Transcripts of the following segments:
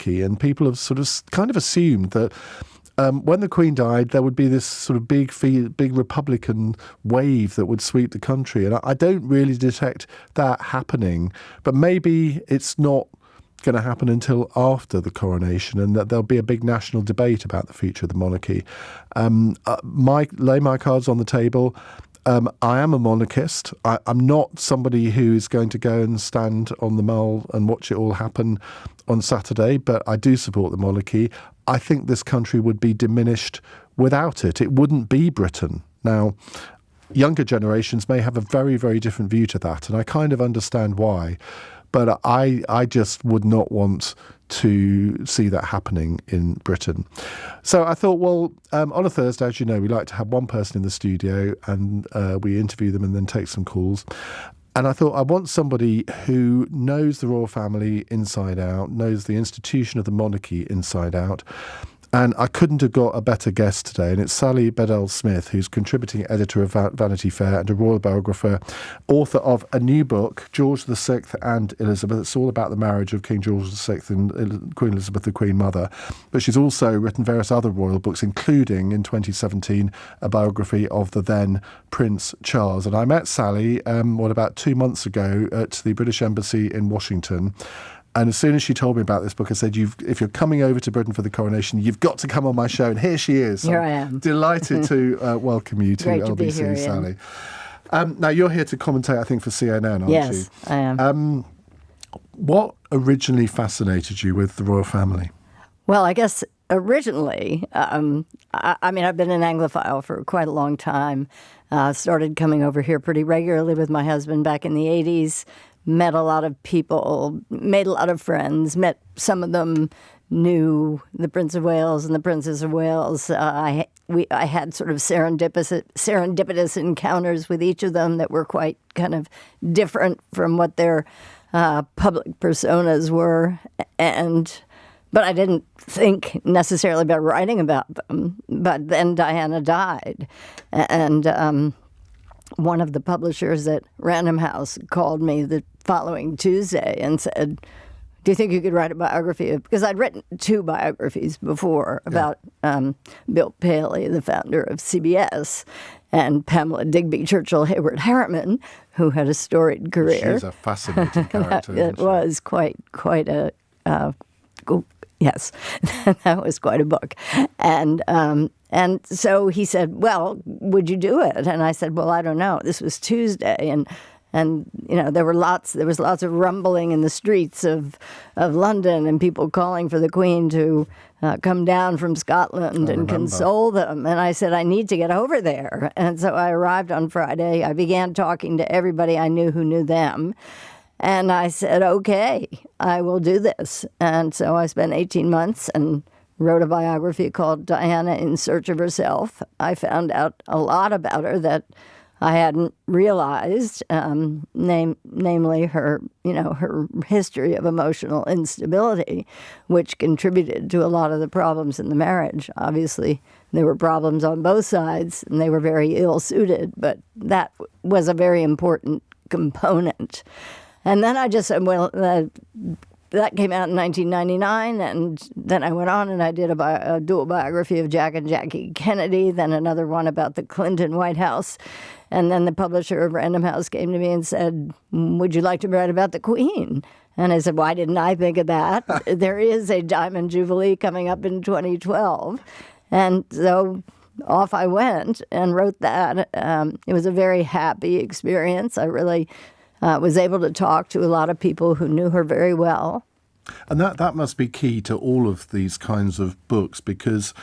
monarchy, and people have sort of kind of assumed that when the Queen died, there would be this sort of big Republican wave that would sweep the country. And I don't really detect that happening. But maybe it's not going to happen until after the coronation, and that there'll be a big national debate about the future of the monarchy. Lay my cards on the table. I am a monarchist. I'm not somebody who is going to go and stand on the Mall and watch it all happen on Saturday, but I do support the monarchy. I think this country would be diminished without it. It wouldn't be Britain. Now, younger generations may have a very, very different view to that, and I kind of understand why. But I just would not want to see that happening in Britain. So I thought, well, on a Thursday, as you know, we like to have one person in the studio, and we interview them and then take some calls. And I thought, I want somebody who knows the royal family inside out, knows the institution of the monarchy inside out. And I couldn't have got a better guest today, and it's Sally Bedell Smith, who's contributing editor of Vanity Fair and a royal biographer, author of a new book, George VI and Elizabeth. It's all about the marriage of King George VI and Queen Elizabeth, the Queen Mother. But she's also written various other royal books, including, in 2017, a biography of the then Prince Charles. And I met Sally, about 2 months ago at the British Embassy in Washington. And as soon as she told me about this book, I said, if you're coming over to Britain for the coronation, you've got to come on my show. And here she is. Here I am. Delighted to welcome you to Great LBC, to be here, Sally. Now, you're here to commentate, I think, for CNN, aren't you? Yes, I am. What originally fascinated you with the royal family? Well, I guess originally, I've been an Anglophile for quite a long time. Started coming over here pretty regularly with my husband back in the 80s. Met a lot of people, made a lot of friends, met some of them, knew the Prince of Wales and the Princess of Wales. I had sort of serendipitous encounters with each of them that were quite kind of different from what their public personas were. But I didn't think necessarily about writing about them. But then Diana died, and one of the publishers at Random House called me the following Tuesday and said, do you think you could write a biography of, because I'd written 2 biographies before about Bill Paley, the founder of CBS, and Pamela Digby Churchill Hayward Harriman, who had a storied career. She's a fascinating character. It was quite a yes, that was quite a book. And so he said, well, would you do it? And I said, well, I don't know. This was Tuesday, and there was lots of rumbling in the streets of London, and people calling for the Queen to come down from Scotland and console them. And I said, I need to get over there. And so I arrived on Friday. I began talking to everybody I knew who knew them. And I said, okay, I will do this. And so I spent 18 months and wrote a biography called Diana in Search of Herself. I found out a lot about her that I hadn't realized, namely her history of emotional instability, which contributed to a lot of the problems in the marriage. Obviously, there were problems on both sides, and they were very ill-suited, but that was a very important component. And then I just said, well, that came out in 1999, and then I went on and I did a dual biography of Jack and Jackie Kennedy, then another one about the Clinton White House. And then the publisher of Random House came to me and said, would you like to write about the Queen? And I said, why didn't I think of that? There is a Diamond Jubilee coming up in 2012. And so off I went and wrote that. It was a very happy experience. I really was able to talk to a lot of people who knew her very well. And that must be key to all of these kinds of books, because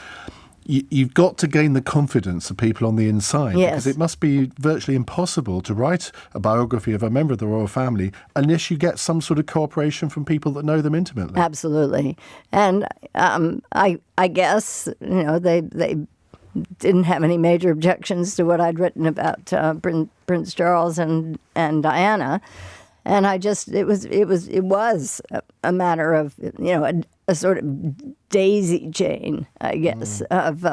you've got to gain the confidence of people on the inside. Yes. Because it must be virtually impossible to write a biography of a member of the royal family unless you get some sort of cooperation from people that know them intimately. Absolutely. And I guess, they didn't have any major objections to what I'd written about Prince Charles and Diana, and it was a matter of a sort of daisy chain, I guess, of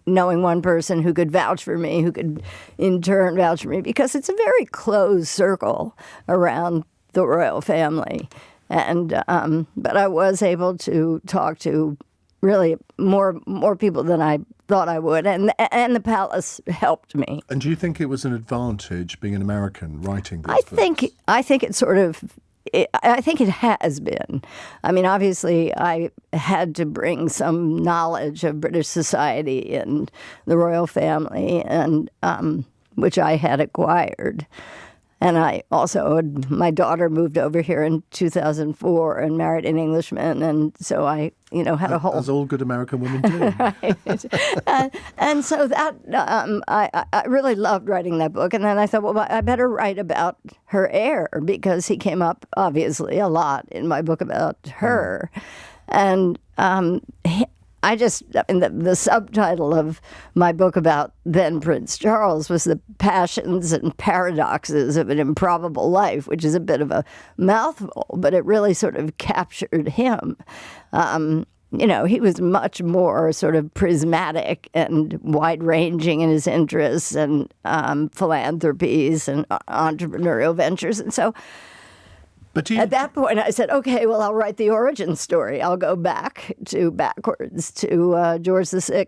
knowing one person who could vouch for me, who could in turn vouch for me, because it's a very closed circle around the royal family. And but I was able to talk to really more people than I thought I would, and the palace helped me. And do you think it was an advantage being an American writing these books? I think it sort of. I think it has been. I mean, obviously, I had to bring some knowledge of British society and the royal family, and which I had acquired. And I also, my daughter moved over here in 2004 and married an Englishman, and so I, had a whole. As all good American women do. Right. And so that I really loved writing that book, and then I thought, well, I better write about her heir because he came up obviously a lot in my book about her, and the subtitle of my book about then Prince Charles was The Passions and Paradoxes of an Improbable Life, which is a bit of a mouthful, but it really sort of captured him. He was much more sort of prismatic and wide-ranging in his interests and philanthropies and entrepreneurial ventures. And so at that point, I said, okay, well, I'll write the origin story. I'll go backwards to George VI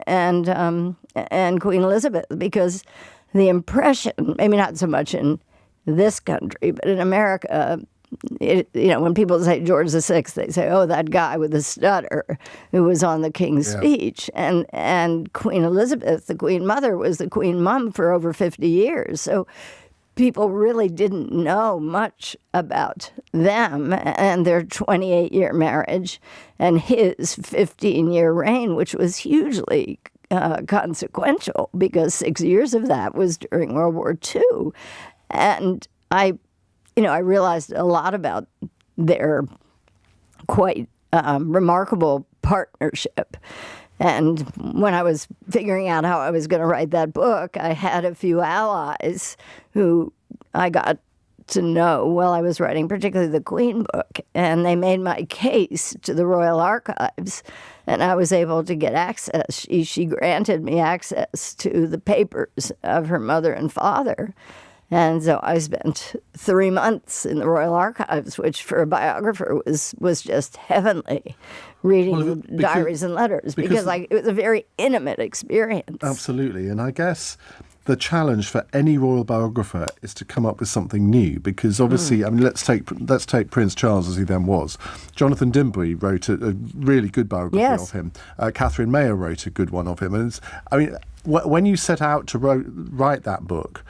and Queen Elizabeth, because the impression, maybe not so much in this country, but in America, when people say George VI, they say, oh, that guy with the stutter who was on the King's speech. And Queen Elizabeth, the Queen Mother, was the Queen Mum for over 50 years. So people really didn't know much about them and their 28-year marriage and his 15-year reign, which was hugely consequential because 6 years of that was during World War II. And I realized a lot about their quite remarkable partnership. And when I was figuring out how I was going to write that book, I had a few allies who I got to know while I was writing, particularly the Queen book. And they made my case to the Royal Archives, and I was able to get access. She granted me access to the papers of her mother and father. And so I spent 3 months in the Royal Archives, which for a biographer was just heavenly, reading diaries and letters, because it was a very intimate experience. Absolutely. And I guess the challenge for any royal biographer is to come up with something new, because obviously, I mean, let's take Prince Charles as he then was. Jonathan Dimbleby wrote a really good biography of him. Catherine Mayer wrote a good one of him. And when you set out to write that book,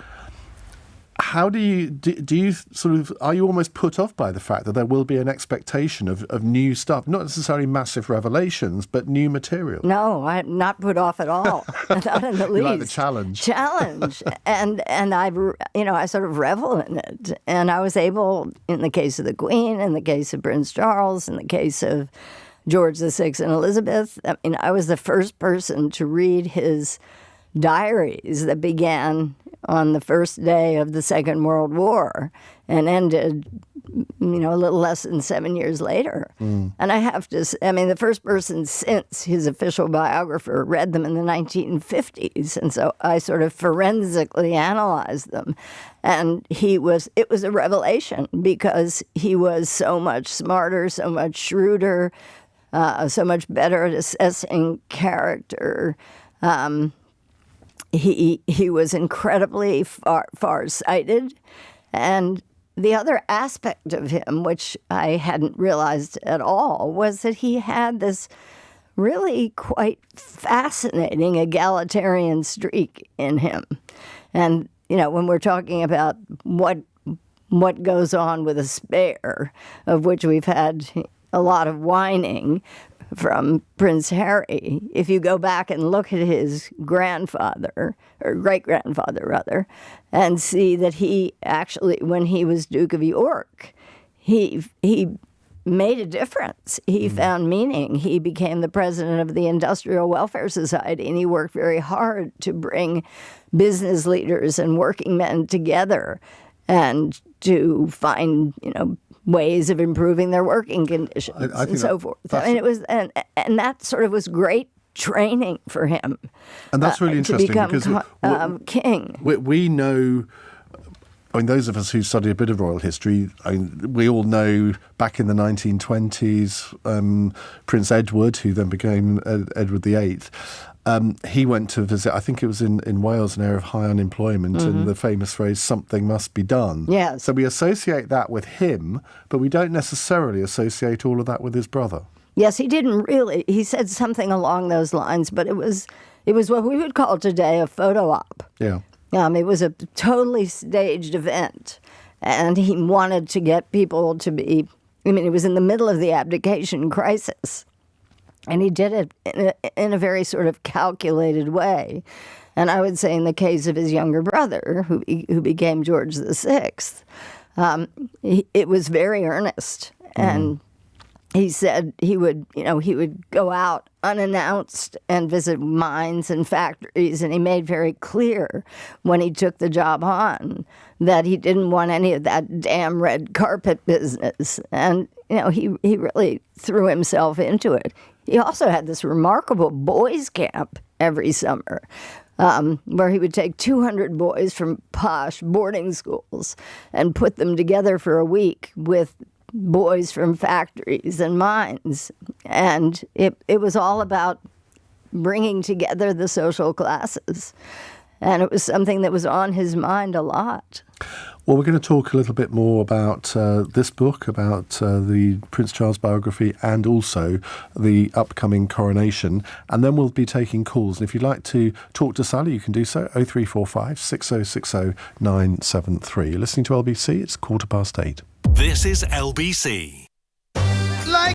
how do you sort of, are you almost put off by the fact that there will be an expectation of new stuff, not necessarily massive revelations, but new material? No, I'm not put off at all. Not in the least. You like the challenge. And I sort of revel in it. And I was able, in the case of the Queen, in the case of Prince Charles, in the case of George VI and Elizabeth, I was the first person to read his diaries that began on the first day of the Second World War and ended, a little less than 7 years later. And I have to say, the first person since his official biographer read them in the 1950s. And so I sort of forensically analyzed them. And it was a revelation because he was so much smarter, so much shrewder, so much better at assessing character. He was incredibly far-sighted. And the other aspect of him, which I hadn't realized at all, was that he had this really quite fascinating egalitarian streak in him. And, when we're talking about what goes on with a spare, of which we've had a lot of whining from Prince Harry, if you go back and look at his grandfather, or great-grandfather rather, and see that he actually, when he was Duke of York, he made a difference. He found meaning. He became the president of the Industrial Welfare Society, and he worked very hard to bring business leaders and working men together and to find, ways of improving their working conditions and so forth. It was, and that sort of was great training for him. And that's really interesting to become because king. We know I mean, those of us who study a bit of royal history, we all know back in the 1920s, Prince Edward, who then became Edward VIII, he went to visit, I think it was in Wales, an area of high unemployment, and the famous phrase, something must be done. Yes. So we associate that with him, but we don't necessarily associate all of that with his brother. Yes, he didn't really. He said something along those lines, but it was what we would call today a photo op. Yeah. It was a totally staged event, and he wanted to get people to be, it was in the middle of the abdication crisis, and he did it in a very sort of calculated way. And I would say in the case of his younger brother, who became George VI, it was very earnest, and he said he would go out unannounced and visit mines and factories, and he made very clear when he took the job on that he didn't want any of that damn red carpet business. And, he really threw himself into it. He also had this remarkable boys' camp every summer, where he would take 200 boys from posh boarding schools and put them together for a week with boys from factories and mines. And it was all about bringing together the social classes. And it was something that was on his mind a lot. Well, we're going to talk a little bit more about this book, about the Prince Charles biography, and also the upcoming coronation. And then we'll be taking calls. And if you'd like to talk to Sally, you can do so, 0345 6060 973. You're listening to LBC. It's 8:15. This is LBC. Like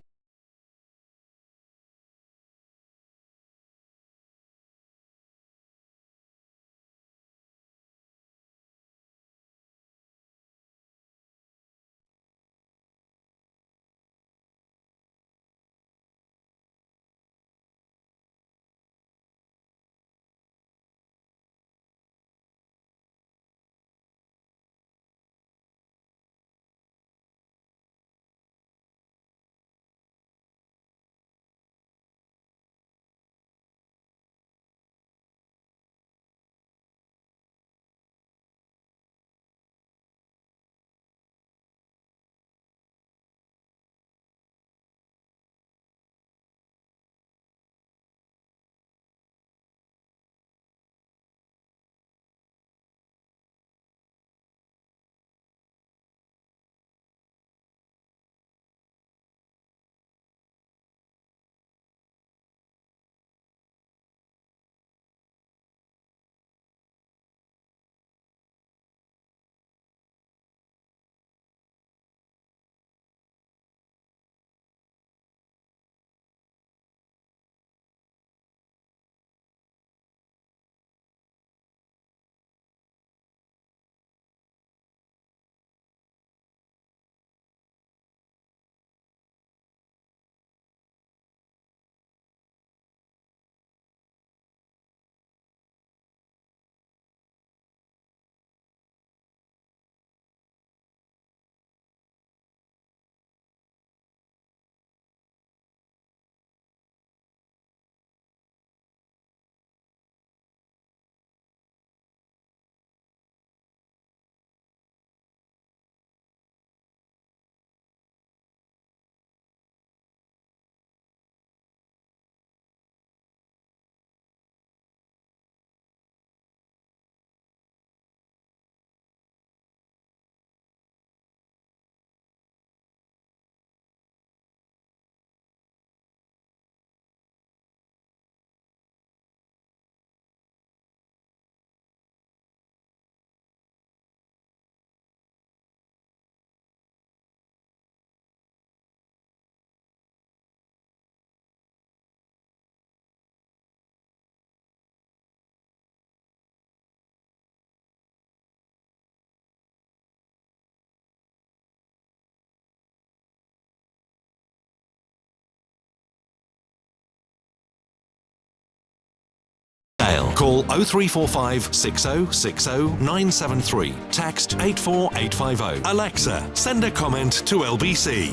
Dale. Call 0345 6060 973. Text 84850. Alexa, send a comment to LBC.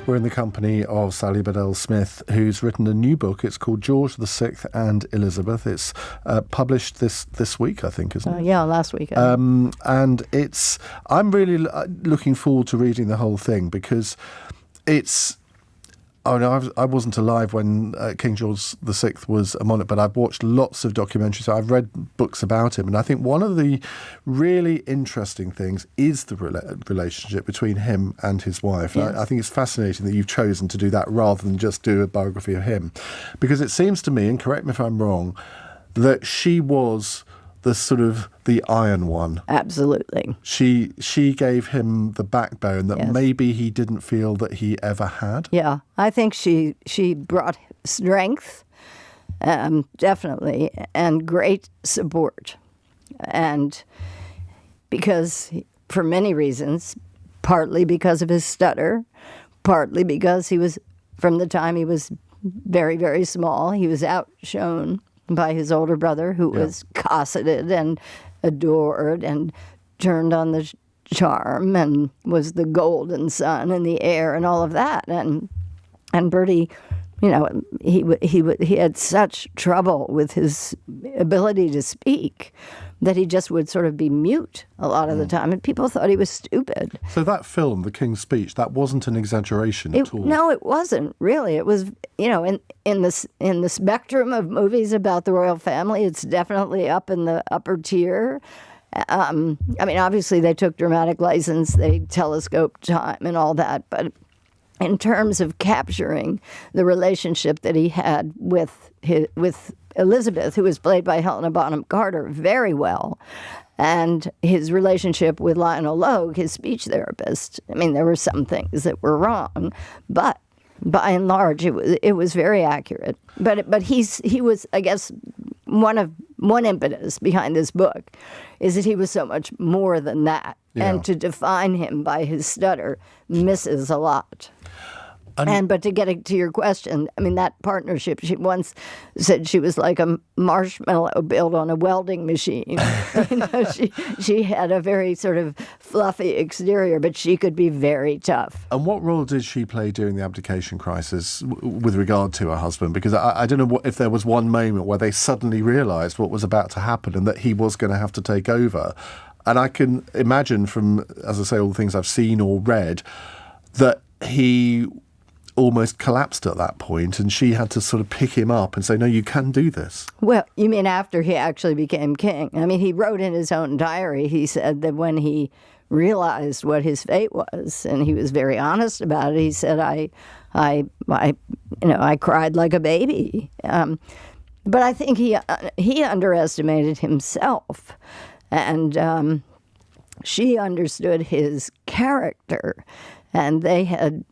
We're in the company of Sally Bedell Smith, who's written a new book. It's called George VI and Elizabeth. It's published this week, I think, isn't it? Yeah, last week. And I'm really looking forward to reading the whole thing because it's. Oh no, I wasn't alive when King George VI was a monarch, but I've watched lots of documentaries. So I've read books about him, and I think one of the really interesting things is the relationship between him and his wife. Yes. I think it's fascinating that you've chosen to do that rather than just do a biography of him, because it seems to me, and correct me if I'm wrong, that she was the iron one. Absolutely. She gave him the backbone that Yes. maybe he didn't feel that he ever had. Yeah, I think she brought strength, definitely, and great support. And because, for many reasons, partly because of his stutter, partly because he was, from the time he was very, very small, he was outshone by his older brother, who was cosseted and adored and turned on the charm and was the golden son and the heir and all of that. And Bertie, he had such trouble with his ability to speak that he just would sort of be mute a lot of the time, and people thought he was stupid. So that film, The King's Speech, that wasn't an exaggeration at all. No, it wasn't really. It was, in the spectrum of movies about the royal family, it's definitely up in the upper tier. Obviously they took dramatic license, they telescoped time and all that, but in terms of capturing the relationship that he had with Elizabeth, who was played by Helena Bonham Carter very well, and his relationship with Lionel Logue, his speech therapist. I mean, there were some things that were wrong, but by and large, it was very accurate. But he was, I guess, one impetus behind this book is that he was so much more than that, and to define him by his stutter misses a lot. But to get to your question, I mean, that partnership, she once said she was like a marshmallow built on a welding machine. She had a very sort of fluffy exterior, but she could be very tough. And what role did she play during the abdication crisis with regard to her husband? Because I don't know if there was one moment where they suddenly realised what was about to happen and that he was going to have to take over. And I can imagine from, as I say, all the things I've seen or read, that he almost collapsed at that point, and she had to sort of pick him up and say, no, you can do this. Well, you mean after he actually became king? I mean, he wrote in his own diary, he said that when he realized what his fate was, and he was very honest about it, he said, I cried like a baby. But I think he underestimated himself, and she understood his character, and they had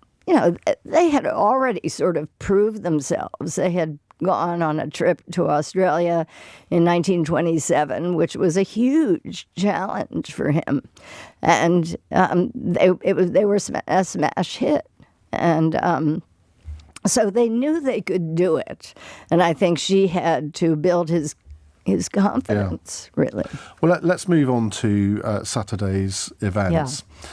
already sort of proved themselves. They had gone on a trip to Australia in 1927, which was a huge challenge for him, and they were a smash hit, and so they knew they could do it. And I think she had to build his confidence, really. Well, let's move on to Saturday's events. Yeah.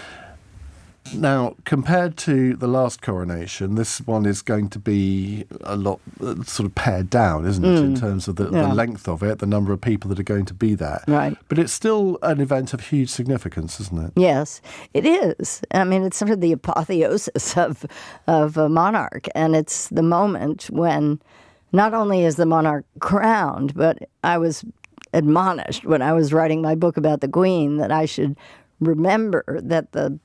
Now, compared to the last coronation, this one is going to be a lot sort of pared down, isn't it, in terms of the length of it, the number of people that are going to be there. Right. But it's still an event of huge significance, isn't it? Yes, it is. I mean, it's sort of the apotheosis of a monarch, and it's the moment when not only is the monarch crowned, but I was admonished when I was writing my book about the Queen that I should remember that the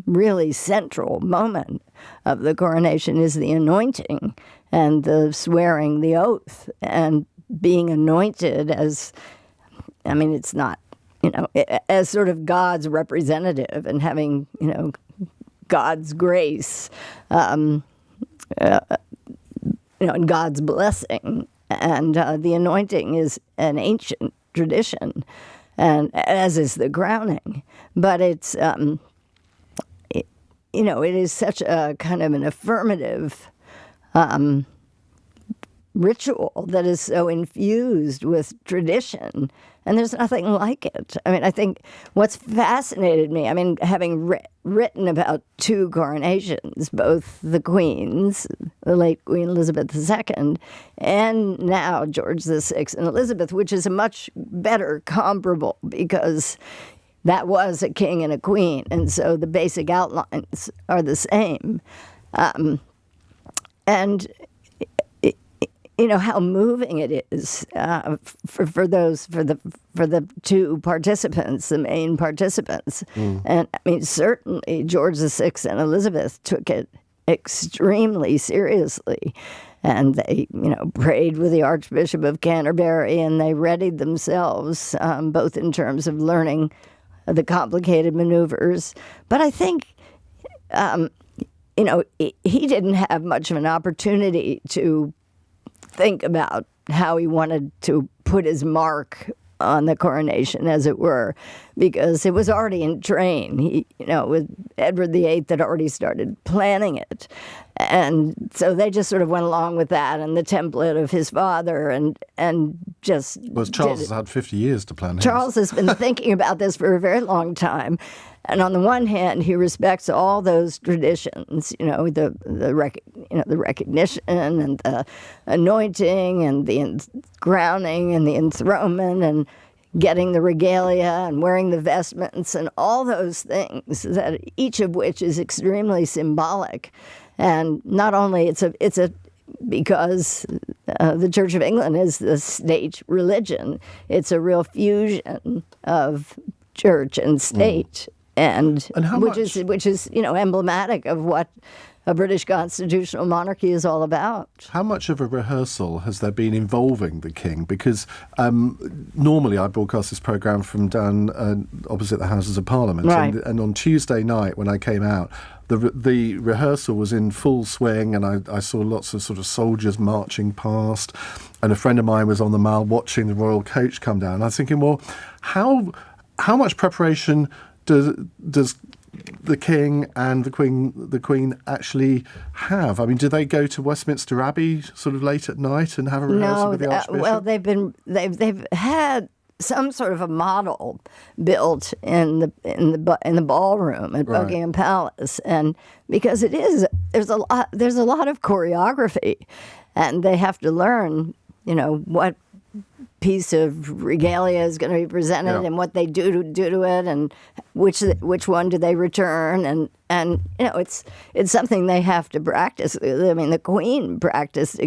really central moment of the coronation is the anointing and the swearing the oath and being anointed as, I mean, it's not, as sort of God's representative and having, God's grace, and God's blessing. And the anointing is an ancient tradition, and as is the crowning. But it's, it is such a kind of an affirmative ritual that is so infused with tradition, and there's nothing like it. I mean, I think what's fascinated me, I mean, having written about two coronations, both the Queen's, the late Queen Elizabeth II, and now George VI and Elizabeth, which is a much better comparable because that was a king and a queen, and so the basic outlines are the same. And you know how moving it is for the two participants, the main participants. And I mean, certainly George VI and Elizabeth took it extremely seriously, and they, you know, prayed with the Archbishop of Canterbury, and they readied themselves both in terms of learning the complicated maneuvers. But I think, you know, he didn't have much of an opportunity to think about how he wanted to put his mark on the coronation, as it were, because it was already in train. He, you know, with Edward VIII had already started planning it. And so they just sort of went along with that and the template of his father and just... Well, Charles has had 50 years to plan his. Charles has been thinking about this for a very long time. And on the one hand, he respects all those traditions, you know, the recognition and the anointing and the crowning and the enthronement and getting the regalia and wearing the vestments and all those things, that each of which is extremely symbolic. And not only it's a because the Church of England is the state religion, it's a real fusion of church and state. And which is you know, emblematic of what a British constitutional monarchy is all about. How much of a rehearsal has there been involving the King? Because normally I broadcast this programme from down opposite the Houses of Parliament, right. and on Tuesday night when I came out, the rehearsal was in full swing, and I saw lots of sort of soldiers marching past, and a friend of mine was on the Mall watching the royal coach come down. I was thinking, well, how much preparation does the King and the Queen actually have? I mean, do they go to Westminster Abbey sort of late at night and have a rehearsal with the Archbishop? Well, they've had some sort of a model built in the ballroom at Buckingham Palace, and because there's a lot of choreography, and they have to learn, you know, what piece of regalia is going to be presented and what they do to it, and which one do they return, and you know, it's something they have to practice. I mean, the Queen practiced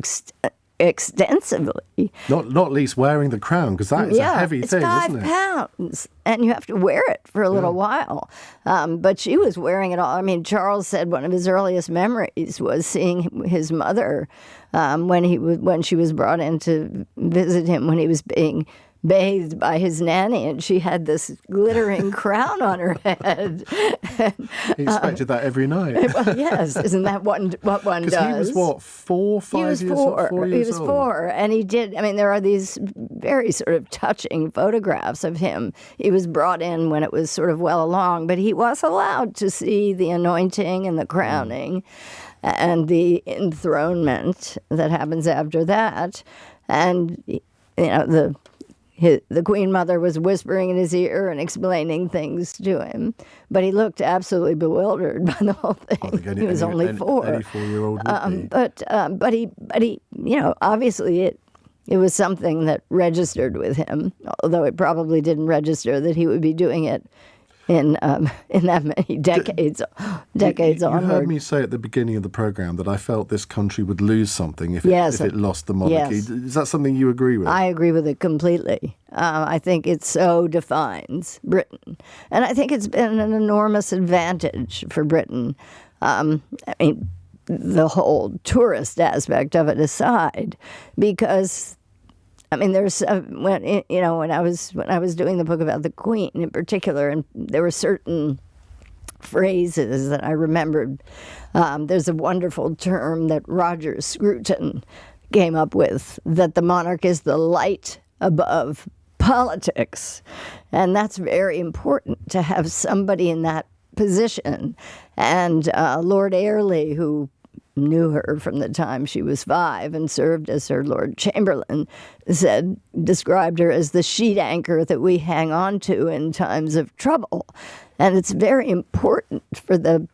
extensively. Not least wearing the crown, because that is a heavy thing, isn't it? It's 5 pounds, and you have to wear it for a little while. But she was wearing it all. I mean, Charles said one of his earliest memories was seeing his mother when she was brought in to visit him when he was being bathed by his nanny, and she had this glittering crown on her head. He expected that every night. Well, yes, isn't that what one does? Because he was, what, 5 years old? 4 years He was old. 4, and he did. I mean, there are these very sort of touching photographs of him. He was brought in when it was sort of well along, but he was allowed to see the anointing and the crowning and the enthronement that happens after that. And, you know, the Queen Mother was whispering in his ear and explaining things to him, but he looked absolutely bewildered by the whole thing. He was only 4. Any 4-year-old would be. But he, you know, obviously it was something that registered with him, although it probably didn't register that he would be doing it in that many decades onward. You heard me say at the beginning of the programme that I felt this country would lose something if it lost the monarchy. Yes. Is that something you agree with? I agree with it completely. I think it so defines Britain. And I think it's been an enormous advantage for Britain. I mean, the whole tourist aspect of it aside, because I mean, there's when I was doing the book about the Queen in particular, and there were certain phrases that I remembered. There's a wonderful term that Roger Scruton came up with, that the monarch is the light above politics, and that's very important to have somebody in that position. And Lord Airlie, who knew her from the time she was 5 and served as her Lord Chamberlain, described her as the sheet anchor that we hang on to in times of trouble. And it's very important for the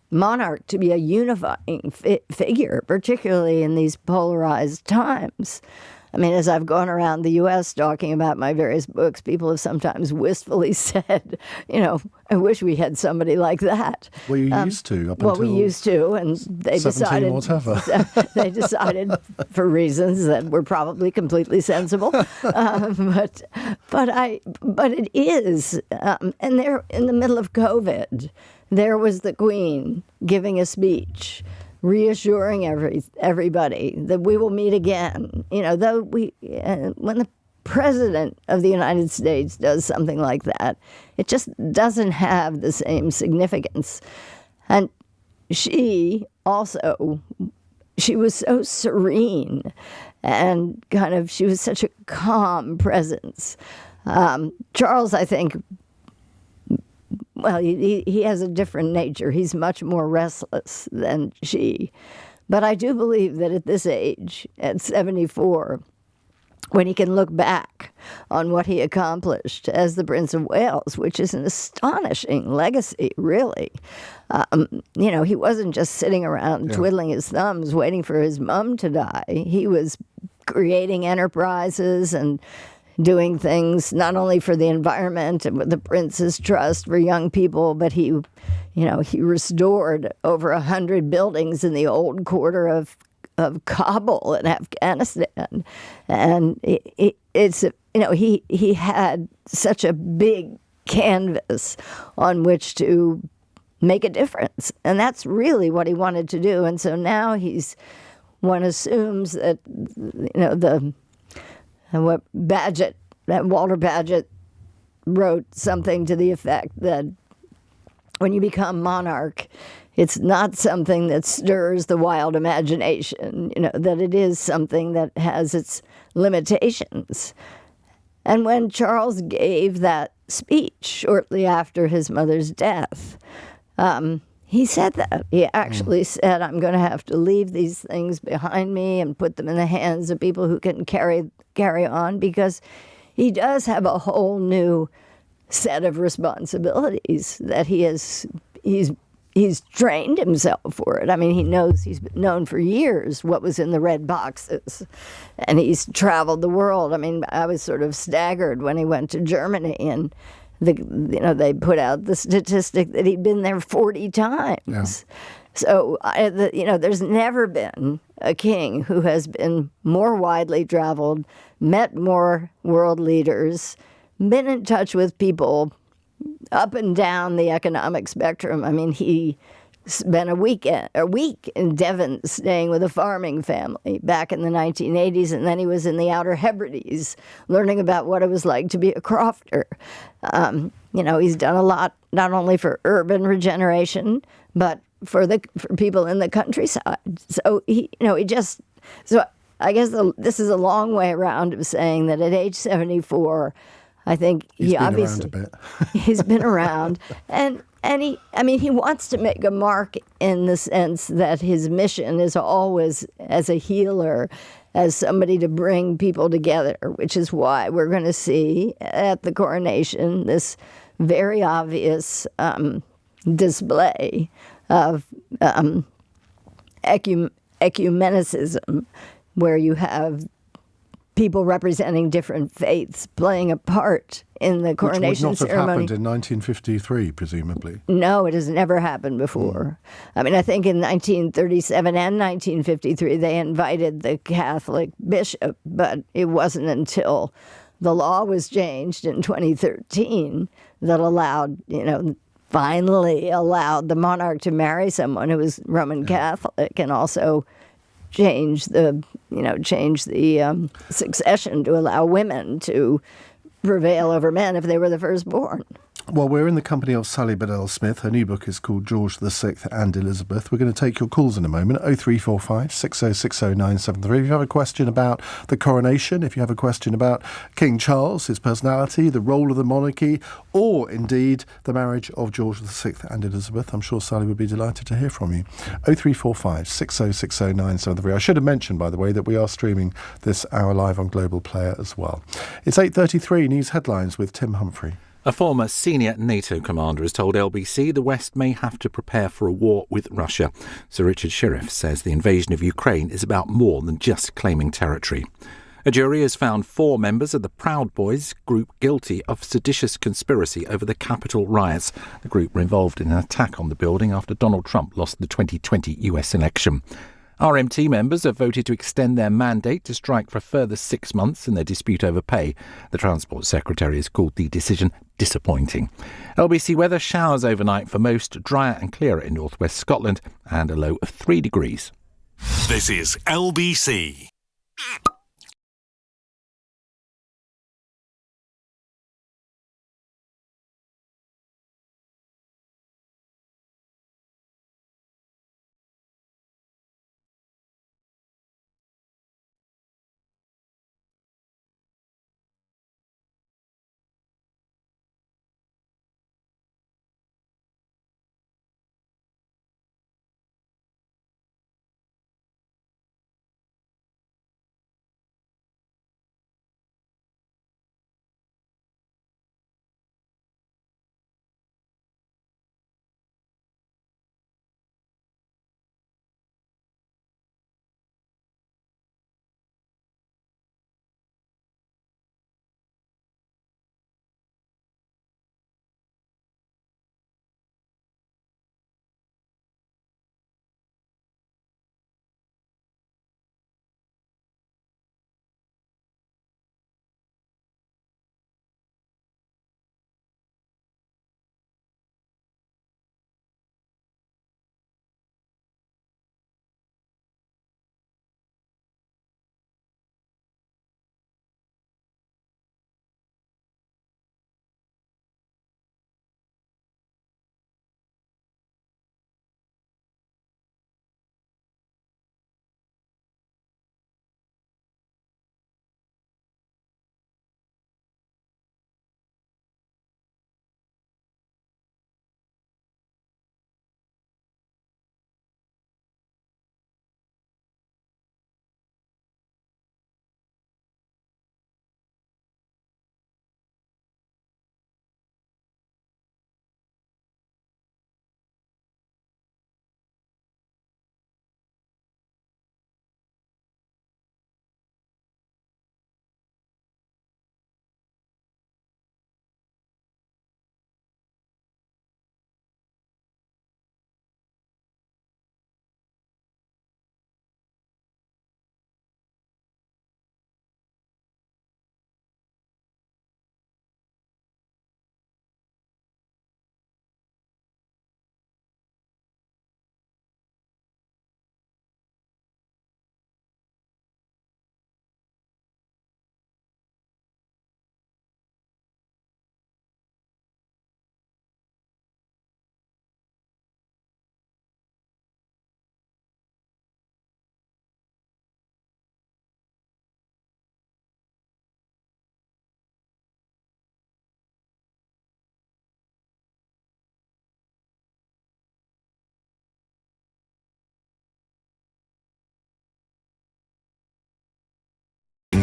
monarch to be a unifying figure, particularly in these polarized times. I mean, as I've gone around the U.S. talking about my various books, people have sometimes wistfully said, I wish we had somebody like that. Well, you used to up well, until we used to, and they 17 decided whatever. they decided for reasons that were probably completely sensible. But it is, and they're in the middle of COVID. There was the Queen giving a speech, reassuring everybody that we will meet again. Though when the President of the United States does something like that, it just doesn't have the same significance. And she was so serene and she was such a calm presence. Charles, I think, well, he has a different nature. He's much more restless than she. But I do believe that at this age, at 74, when he can look back on what he accomplished as the Prince of Wales, which is an astonishing legacy, really. He wasn't just sitting around twiddling his thumbs waiting for his mum to die. He was creating enterprises and doing things not only for the environment and with the Prince's Trust for young people, but he restored over 100 buildings in the old quarter of Kabul in Afghanistan, and he had such a big canvas on which to make a difference, and that's really what he wanted to do. And so now one assumes that what Walter Bagehot wrote something to the effect that when you become monarch, it's not something that stirs the wild imagination, that it is something that has its limitations. And when Charles gave that speech shortly after his mother's death, he said that. He actually said, I'm going to have to leave these things behind me and put them in the hands of people who can carry on, because he does have a whole new set of responsibilities that he's trained himself for it. I mean, he's known for years what was in the red boxes, and he's traveled the world. I mean, I was sort of staggered when he went to Germany, and they put out the statistic that he'd been there 40 times. Yeah. So, there's never been a king who has been more widely traveled, met more world leaders, been in touch with people up and down the economic spectrum. I mean, he spent a week in Devon staying with a farming family back in the 1980s, and then he was in the Outer Hebrides learning about what it was like to be a crofter. He's done a lot, not only for urban regeneration, but for people in the countryside. So So I guess this is a long way around of saying that at age 74, I think he's been around, and he wants to make a mark in the sense that his mission is always as a healer, as somebody to bring people together, which is why we're going to see at the coronation this very obvious display of ecumenicism, where you have people representing different faiths playing a part in the coronation ceremony. Which would not have happened in 1953, presumably. No, it has never happened before. I mean, I think in 1937 and 1953 they invited the Catholic bishop, but it wasn't until the law was changed in 2013 that finally allowed the monarch to marry someone who was Roman Catholic, and also change the succession to allow women to prevail over men if they were the firstborn. Well, we're in the company of Sally Bedell Smith. Her new book is called George VI and Elizabeth. We're going to take your calls in a moment. 0345 6060 973. If you have a question about the coronation, if you have a question about King Charles, his personality, the role of the monarchy, or indeed the marriage of George VI and Elizabeth, I'm sure Sally would be delighted to hear from you. 0345 6060 973. I should have mentioned, by the way, that we are streaming this hour live on Global Player as well. It's 8:33 news headlines with Tim Humphrey. A former senior NATO commander has told LBC the West may have to prepare for a war with Russia. Sir Richard Shirreff says the invasion of Ukraine is about more than just claiming territory. A jury has found 4 members of the Proud Boys group guilty of seditious conspiracy over the Capitol riots. The group were involved in an attack on the building after Donald Trump lost the 2020 US election. RMT members have voted to extend their mandate to strike for a further 6 months in their dispute over pay. The Transport Secretary has called the decision disappointing. LBC weather: showers overnight for most, drier and clearer in northwest Scotland, and a low of 3 degrees. This is LBC.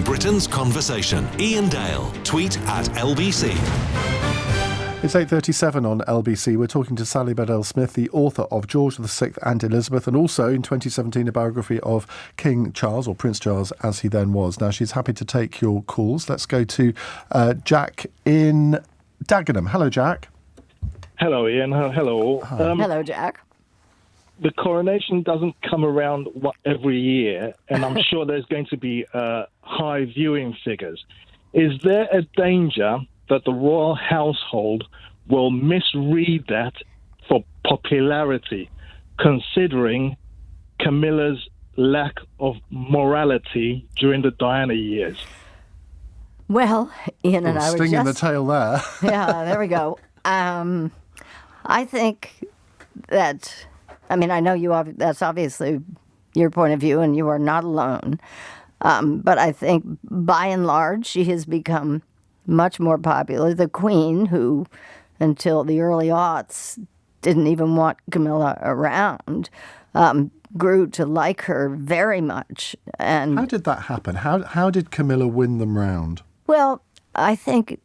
Britain's conversation. Iain Dale. Tweet at LBC. It's 8:37 on LBC. We're talking to Sally Bedell Smith, the author of George VI and Elizabeth, and also in 2017 a biography of King Charles, or Prince Charles as he then was. Now, she's happy to take your calls. Let's go to Jack in Dagenham. Hello, Jack. Hello, Ian. Hello. Hello, Jack. The coronation doesn't come around every year, and I'm sure there's going to be high viewing figures. Is there a danger that the royal household will misread that for popularity, considering Camilla's lack of morality during the Diana years? Well, Ian and I were stinging just... the tail there. Yeah, there we go. I think that, I mean, I know that's obviously your point of view, and you are not alone. But I think, by and large, she has become much more popular. The Queen, who until the early aughts didn't even want Camilla around, grew to like her very much. And how did that happen? How did Camilla win them round? well, I think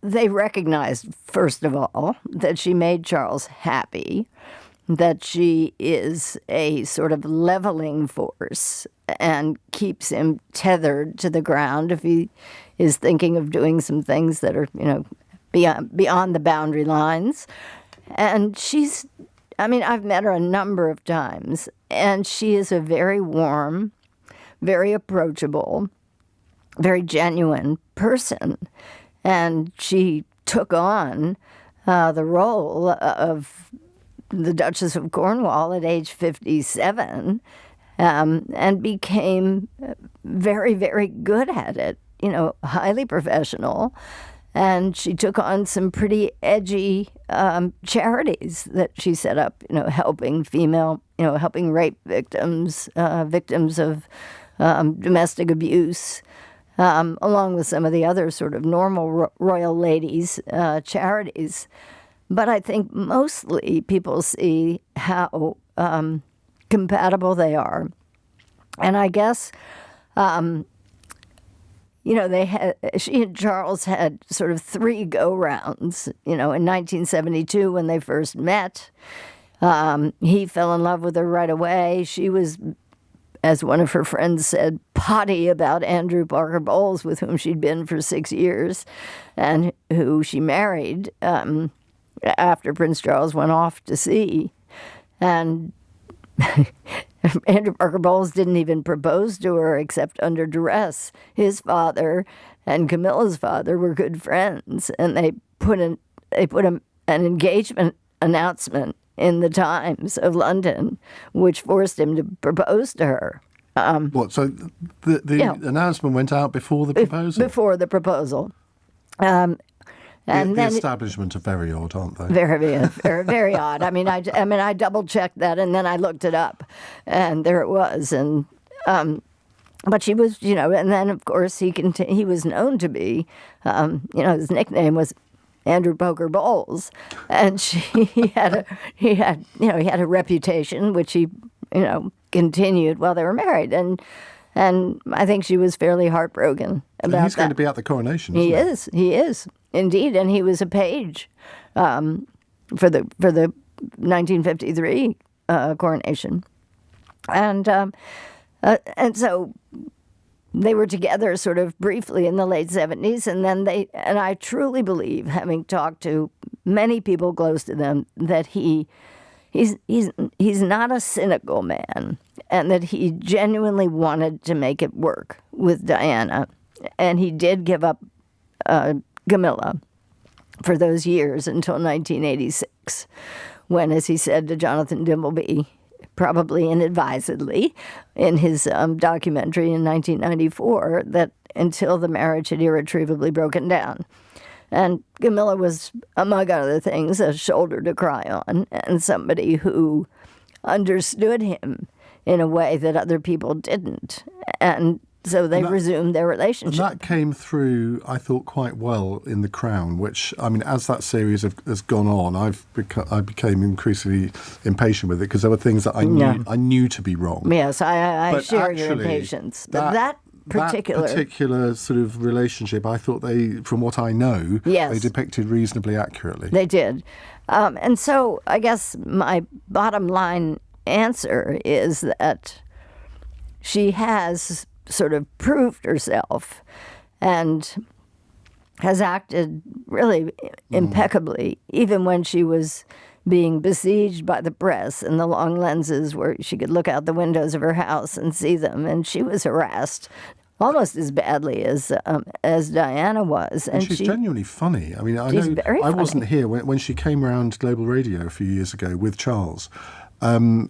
they recognized, first of all, that she made Charles happy, that she is a sort of leveling force and keeps him tethered to the ground if he is thinking of doing some things that are, beyond the boundary lines. And I've met her a number of times, and she is a very warm, very approachable, very genuine person. And she took on the role of the Duchess of Cornwall at age 57 and became very, very good at it, highly professional. And she took on some pretty edgy charities that she set up, helping helping rape victims, victims of domestic abuse, along with some of the other sort of normal royal ladies' charities. But I think mostly people see how compatible they are. And I guess, she and Charles had sort of 3 go-rounds. In 1972 when they first met, he fell in love with her right away. She was, as one of her friends said, potty about Andrew Parker Bowles, with whom she'd been for 6 years, and who she married after Prince Charles went off to sea. And Andrew Parker Bowles didn't even propose to her except under duress. His father and Camilla's father were good friends, and they put an engagement announcement in the Times of London, which forced him to propose to her. So the announcement went out before the proposal? Before the proposal. And the establishment are very odd, aren't they? Very, very, very odd. I double-checked that, and then I looked it up, and there it was. And but she was, and then of course he was known to be, his nickname was Andrew Poker Bowles, and he had a reputation which he continued while they were married, and I think she was fairly heartbroken about that. And he's going to be at the coronation. He is indeed, and he was a page for the 1953 coronation, and so they were together sort of briefly in the late 70s, and then and I truly believe, having talked to many people close to them, that he's not a cynical man, and that he genuinely wanted to make it work with Diana, and he did give up Camilla for those years until 1986, when, as he said to Jonathan Dimbleby, probably inadvisedly, in his documentary in 1994, that until the marriage had irretrievably broken down. And Camilla was, among other things, a shoulder to cry on, and somebody who understood him in a way that other people didn't. And so they resumed their relationship. And that came through, I thought, quite well in The Crown, which, as that series has gone on, I became increasingly impatient with it, because there were things that I knew to be wrong. Yes, I share your impatience. But that particular sort of relationship, I thought from what I know, they depicted reasonably accurately. They did. And so I guess my bottom line answer is that she has sort of proved herself and has acted really impeccably, even when she was being besieged by the press and the long lenses where she could look out the windows of her house and see them. And she was harassed almost as badly as Diana was. And she's genuinely funny. She's very funny. I wasn't here when she came around Global Radio a few years ago with Charles.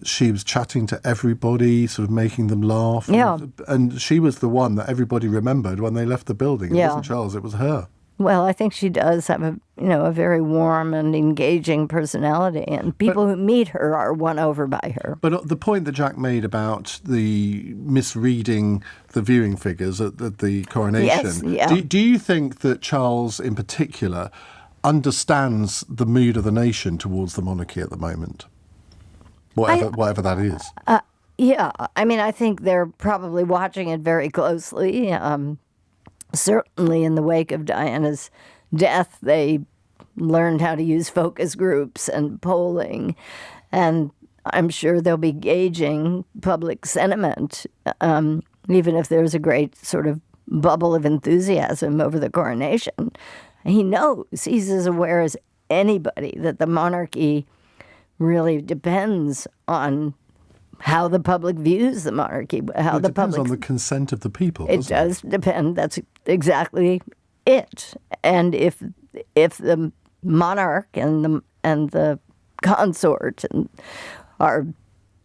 She was chatting to everybody, sort of making them laugh. Yeah. And she was the one that everybody remembered when they left the building. It wasn't Charles, it was her. Well, I think she does have a very warm and engaging personality, and people who meet her are won over by her. But the point that Jack made about the misreading the viewing figures at the coronation, Yes, yeah. do you think that Charles in particular understands the mood of the nation towards the monarchy at the moment? Whatever that is. Yeah, I mean, I think they're probably watching it very closely. Certainly in the wake of Diana's death, they learned how to use focus groups and polling. And I'm sure they'll be gauging public sentiment, even if there's a great sort of bubble of enthusiasm over the coronation. He knows, he's as aware as anybody that the monarchy really depends on how the public views the monarchy, how It the depends public... on the consent of the people, It doesn't does depend. That's exactly it. And if the monarch and the consort are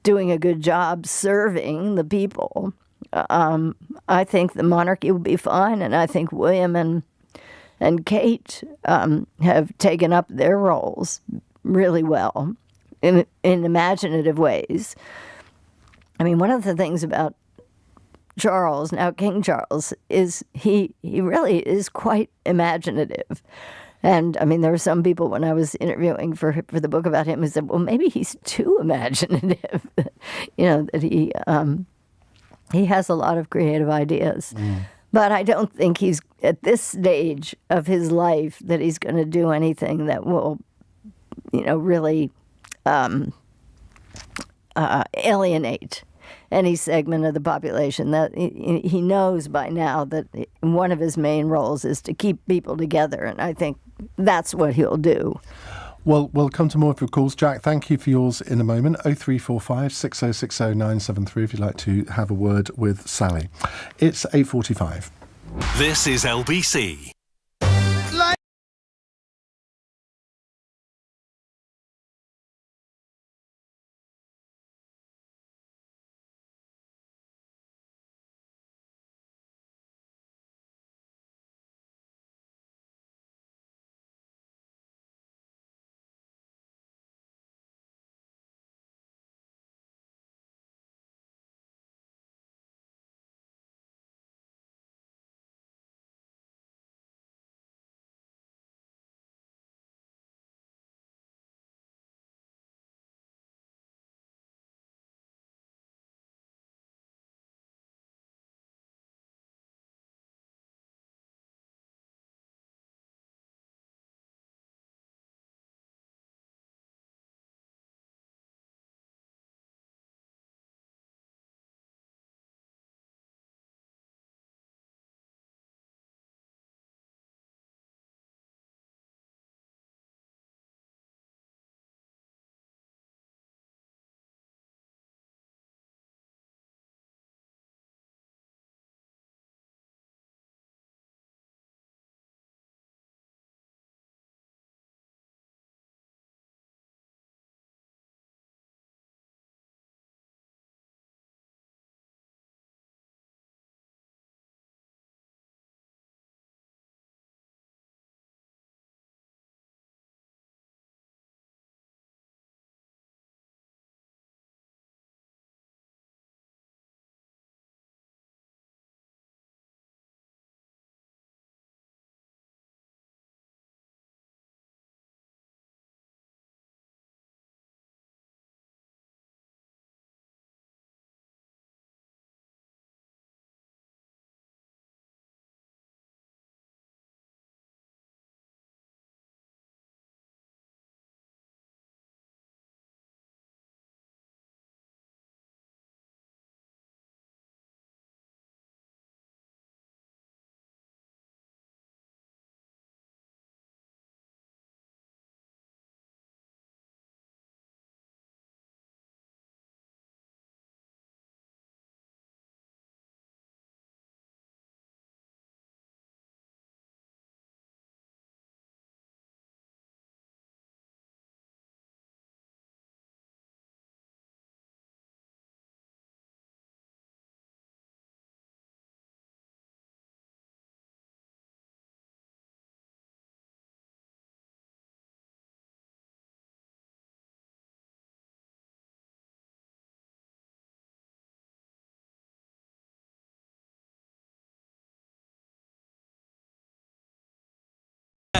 doing a good job serving the people, I think the monarchy will be fine. And I think William and Kate have taken up their roles really well in imaginative ways. I mean, one of the things about Charles, now King Charles, is he really is quite imaginative. And I mean, there were some people when I was interviewing for the book about him who said, well, maybe he's too imaginative, that he has a lot of creative ideas. But I don't think he's, at this stage of his life, that he's going to do anything that will, really alienate any segment of the population. That he knows by now that one of his main roles is to keep people together, and I think that's what he'll do. Well, we'll come to more of your calls. Jack, thank you for yours in a moment. 0345 6060 973 if you'd like to have a word with Sally. It's 8:45. This is LBC.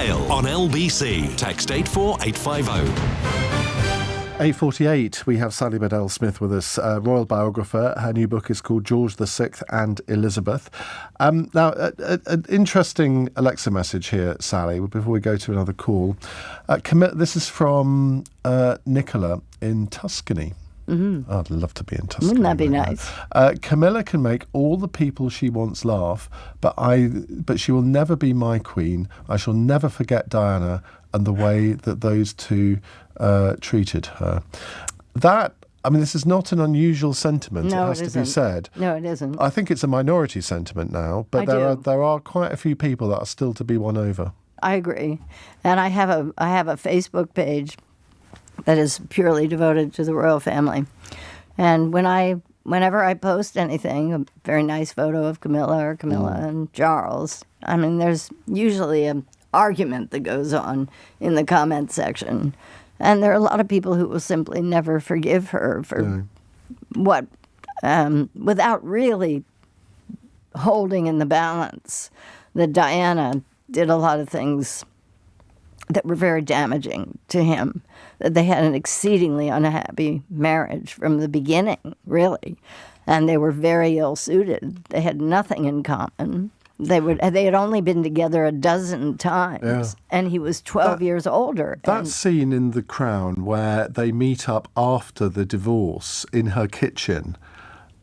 Dale on LBC. Text 84850. 8:48, we have Sally Bedell Smith with us, royal biographer. Her new book is called George VI and Elizabeth. Now, an interesting Alexa message here, Sally, before we go to another call. This is from Nicola in Tuscany. Mm-hmm. I'd love to be in Tuscany. Wouldn't that be nice? Camilla can make all the people she wants laugh, but she will never be my queen. I shall never forget Diana and the way that those two treated her. This is not an unusual sentiment. No, it has to be said. No, it isn't. I think it's a minority sentiment now, but there are quite a few people that are still to be won over. I agree, and I have a Facebook page that is purely devoted to the royal family, and whenever I post anything, a very nice photo of Camilla and Charles, there's usually an argument that goes on in the comment section. And there are a lot of people who will simply never forgive her for what, without really holding in the balance that Diana did a lot of things that were very damaging to him, that they had an exceedingly unhappy marriage from the beginning, really. And they were very ill-suited. They had nothing in common. They had only been together a dozen times, and he was 12 years older. That scene in The Crown where they meet up after the divorce in her kitchen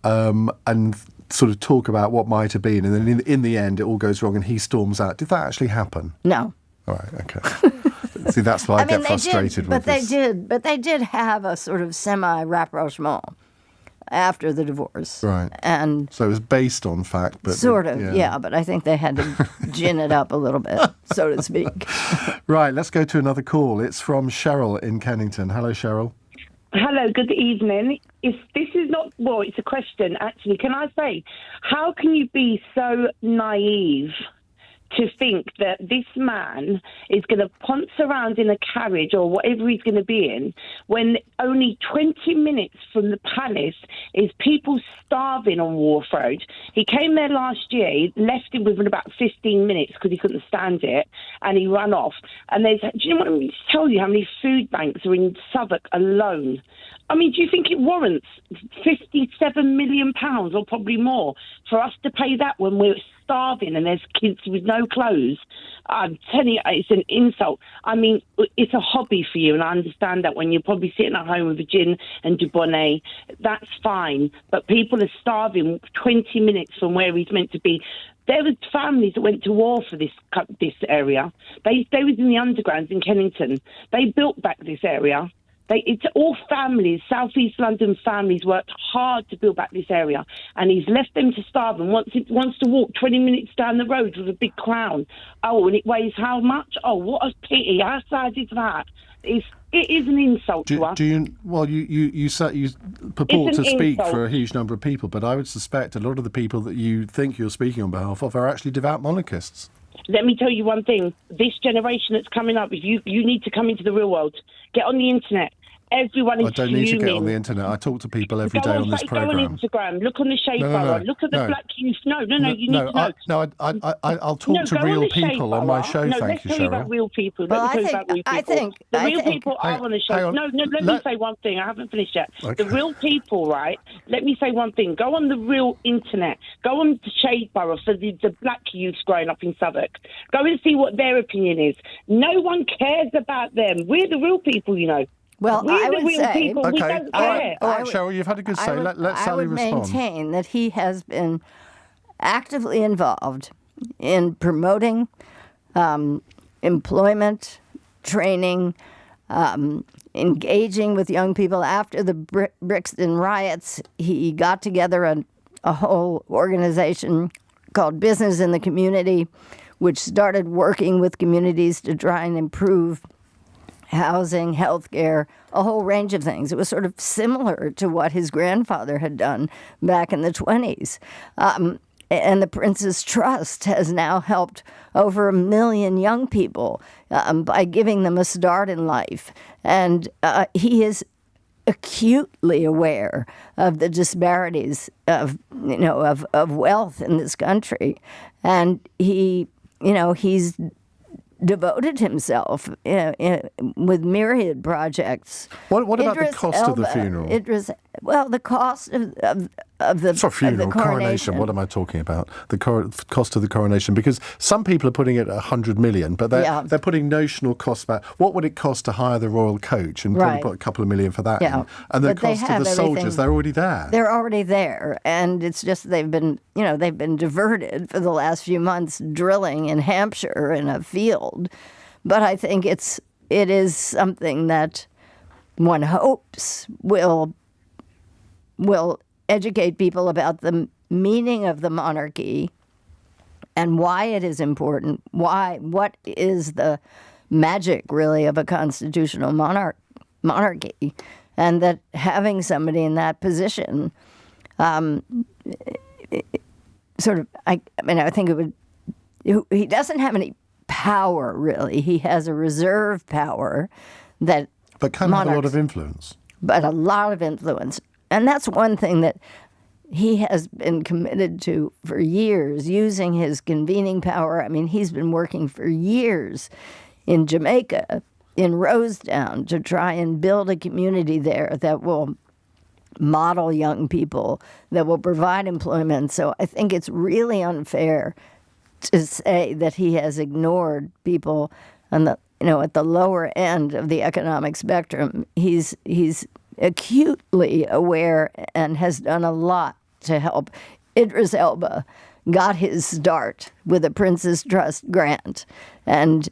and sort of talk about what might have been, and then in the end it all goes wrong and he storms out. Did that actually happen? No. All right, okay. See, that's why I get frustrated with this. But they did have a sort of semi-rapprochement after the divorce. Right. And so it was based on fact, but... Sort of, yeah, but I think they had to gin it up a little bit, so to speak. Right, let's go to another call. It's from Cheryl in Kennington. Hello, Cheryl. Hello, good evening. It's a question, actually. Can I say, how can you be so naive to think that this man is going to ponce around in a carriage or whatever he's going to be in when only 20 minutes from the palace is people starving on Wharf Road? He came there last year, he left him within about 15 minutes because he couldn't stand it, and he ran off. And do you know what I mean? To tell you how many food banks are in Southwark alone? Do you think it warrants £57 million or probably more for us to pay that when we're starving and there's kids with no clothes? I'm telling you, it's an insult. It's a hobby for you, and I understand that when you're probably sitting at home with a gin and Dubonnet, that's fine. But people are starving 20 minutes from where he's meant to be. There was families that went to war for this area. They was in the undergrounds in Kennington. They built back this area. It's all families, South East London families worked hard to build back this area, and he's left them to starve and wants to walk 20 minutes down the road with a big crown. Oh, and it weighs how much? Oh, what a pity. How sad is that? It is an insult to us. You purport to speak for a huge number of people, but I would suspect a lot of the people that you think you're speaking on behalf of are actually devout monarchists. Let me tell you one thing. This generation that's coming up, if you need to come into the real world, get on the internet. Everyone is I don't need to get on the internet. I talk to people every day on this programme. Go on Instagram. Look on the Shade Borough. Look at the Black Youth. No, you need to know. I'll talk to real people on my show, thank you, Cheryl. Let's tell you about real people. I think the real people are on the show. No, let me say one thing. I haven't finished yet. Okay. The real people, right? Let me say one thing. Go on the real internet. Go on the Shade Borough for the Black youths growing up in Southwark. Go and see what their opinion is. No one cares about them. We're the real people, you know. Well, I would say... People. Okay, we don't all care. right, Cheryl, you've had a good say. Let Sally respond. I would maintain that he has been actively involved in promoting employment, training, engaging with young people. After the Brixton riots, he got together a whole organization called Business in the Community, which started working with communities to try and improve housing, healthcare, a whole range of things. It was sort of similar to what his grandfather had done back in the 1920s. And the Prince's Trust has now helped over 1 million young people by giving them a start in life. And he is acutely aware of the disparities of wealth in this country. And he's devoted himself with myriad projects. What about the Idris cost of the Elba, funeral? The cost of the Funeral, the coronation. What am I talking about? The cost of the coronation, because some people are putting it at 100 million, but they're putting notional costs back. What would it cost to hire the royal coach, and probably put a couple of million for that? Yeah. In. And the But they cost of have the soldiers, they're already there. They're already there, and it's just they've been diverted for the last few months drilling in Hampshire in a field. But I think it is something that one hopes will educate people about the meaning of the monarchy and why it is important. What is the magic, really, of a constitutional monarchy, and that having somebody in that position, I think it would. He doesn't have any power, really. He has a reserve power that. But can have a lot of influence. But a lot of influence. And that's one thing that he has been committed to for years, using his convening power. I mean, he's been working for years in Jamaica, in Rosedown, to try and build a community there that will model young people, that will provide employment. So I think it's really unfair to say that he has ignored people on the at the lower end of the economic spectrum. He's acutely aware and has done a lot to help. Idris Elba got his start with a Prince's Trust grant, and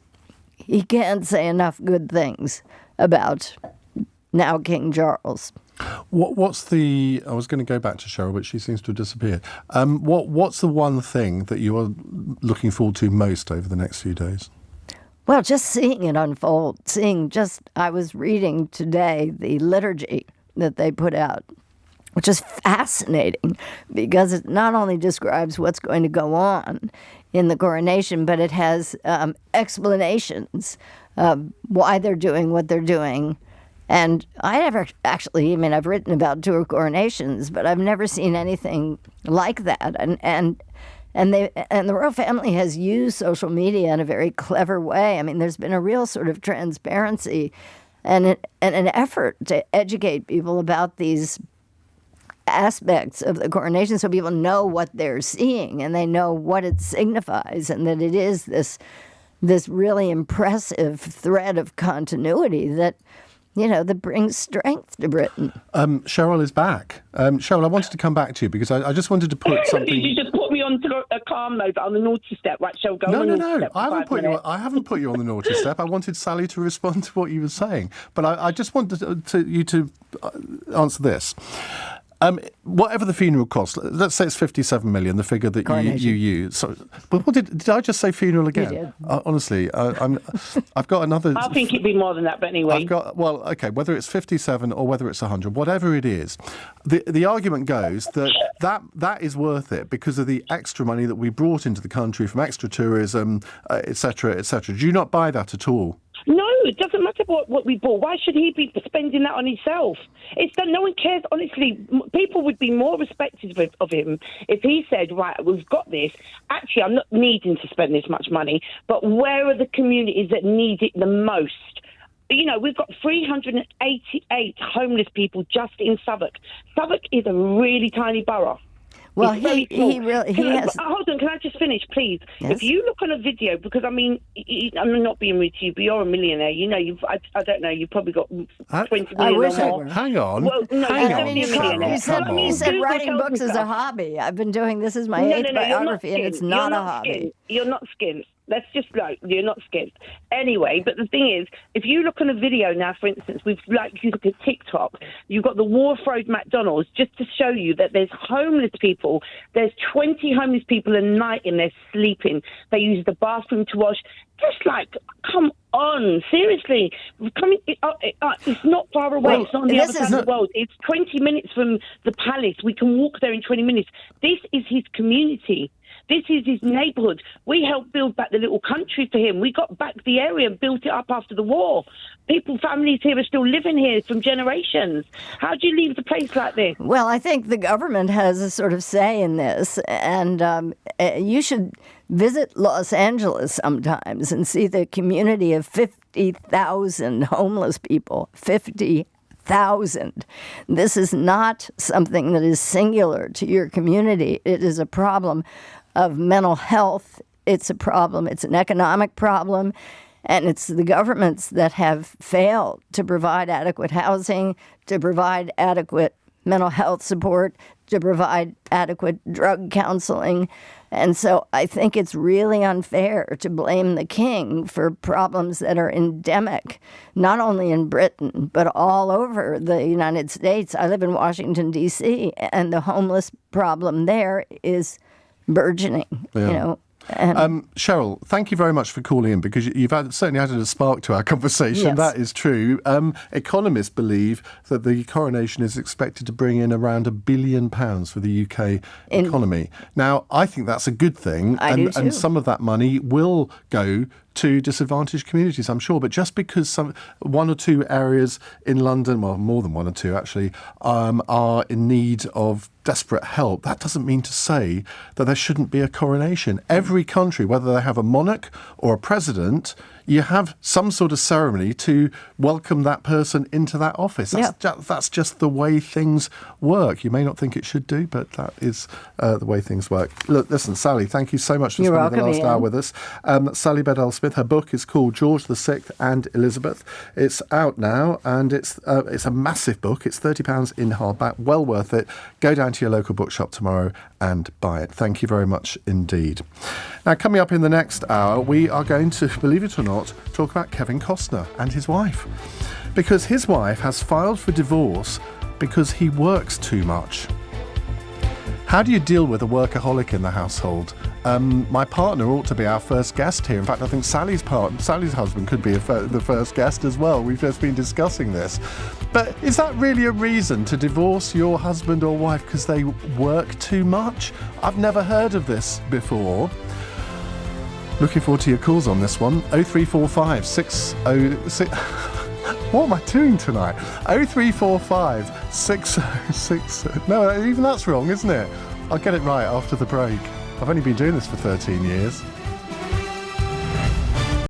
he can't say enough good things about now King Charles. What's the? I was going to go back to Cheryl, but she seems to have disappeared. What's the one thing that you are looking forward to most over the next few days? Well, just seeing it unfold, I was reading today the liturgy that they put out, which is fascinating because it not only describes what's going to go on in the coronation, but it has explanations of why they're doing what they're doing. And I've written about tour coronations, but I've never seen anything like that. And the royal family has used social media in a very clever way. I mean, there's been a real sort of transparency and an effort to educate people about these aspects of the coronation so people know what they're seeing and they know what it signifies, and that it is this really impressive thread of continuity that brings strength to Britain. Cheryl is back. Cheryl, I wanted to come back to you because I just wanted to put something. You just put me on to a calm mode on the naughty step. Right, Cheryl, go on the naughty step. I haven't put you on the naughty step. I wanted Sally to respond to what you were saying. But I just wanted you to answer this. Whatever the funeral cost, let's say it's 57 million, the figure that you use. So, but did I just say funeral again? You did. Honestly, I've got another. I think it'd be more than that, but anyway. Whether it's 57 or whether it's 100, whatever it is, the argument goes that is worth it because of the extra money that we brought into the country from extra tourism, etc., etc. Do you not buy that at all? No, it doesn't matter what we bought. Why should he be spending that on himself? It's that no one cares. Honestly, people would be more respectful of him if he said, right, we've got this. Actually, I'm not needing to spend this much money, but where are the communities that need it the most? We've got 388 homeless people just in Southwark. Southwark is a really tiny borough. Well, he has. Hold on, can I just finish, please? Yes. If you look on a video, because I'm not being rude to you, but you're a millionaire. I don't know. You've probably got 20 million I wish or I more. were. Hang on. Well, no, Hang you're on. definitely a millionaire. You said Google writing tells books me is a stuff. hobby. I've been doing this is my No, eighth you're not biography, and skint. it's not You're a hobby. skint. You're not skint. Let's just you're not skint. Anyway, but the thing is, if you look on a video now, for instance, you look at TikTok, you've got the Wharf Road McDonald's just to show you that there's homeless people. There's 20 homeless people a night and they're sleeping. They use the bathroom to wash. Just come on, seriously. It's not far away. Well, it's not on the other side of the world. It's 20 minutes from the palace. We can walk there in 20 minutes. This is his community. This is his neighbourhood. We helped build back the little country for him. We got back the area and built it up after the war. Families here are still living here from generations. How do you leave the place like this? Well, I think the government has a sort of say in this, and you should visit Los Angeles sometimes and see the community of 50,000 homeless people. 50,000. This is not something that is singular to your community. It is a problem of mental health. It's a problem. It's an economic problem. And it's the governments that have failed to provide adequate housing, to provide adequate mental health support, to provide adequate drug counseling. And so I think it's really unfair to blame the king for problems that are endemic, not only in Britain, but all over the United States. I live in Washington, D.C., and the homeless problem there is burgeoning, Yeah. you know. Cheryl, thank you very much for calling in, because you've certainly added a spark to our conversation. Yes. That is true. Economists believe that the coronation is expected to bring in around £1 billion for the UK economy. Now, I think that's a good thing. I do too. And some of that money will go to disadvantaged communities, I'm sure. But just because one or two areas in London, well, more than one or two actually, are in need of desperate help, that doesn't mean to say that there shouldn't be a coronation. Every country, whether they have a monarch or a president, you have some sort of ceremony to welcome that person into that office. That's just the way things work. You may not think it should do, but that is the way things work. Look, listen, Sally, thank you so much for spending the last hour with us. Sally Bedell Smith, her book is called George VI and Elizabeth. It's out now, and it's a massive book. It's £30 in hardback, well worth it. Go down to your local bookshop tomorrow and buy it. Thank you very much indeed. Now, coming up in the next hour, we are going to, believe it or not, talk about Kevin Costner and his wife. Because his wife has filed for divorce because he works too much. How do you deal with a workaholic in the household? My partner ought to be our first guest here. In fact, I think Sally's husband could be the first guest as well. We've just been discussing this. But is that really a reason to divorce your husband or wife because they work too much? I've never heard of this before. Looking forward to your calls on this one. 0345 606... What am I doing tonight? 0345 606... No, even that's wrong, isn't it? I'll get it right after the break. I've only been doing this for 13 years.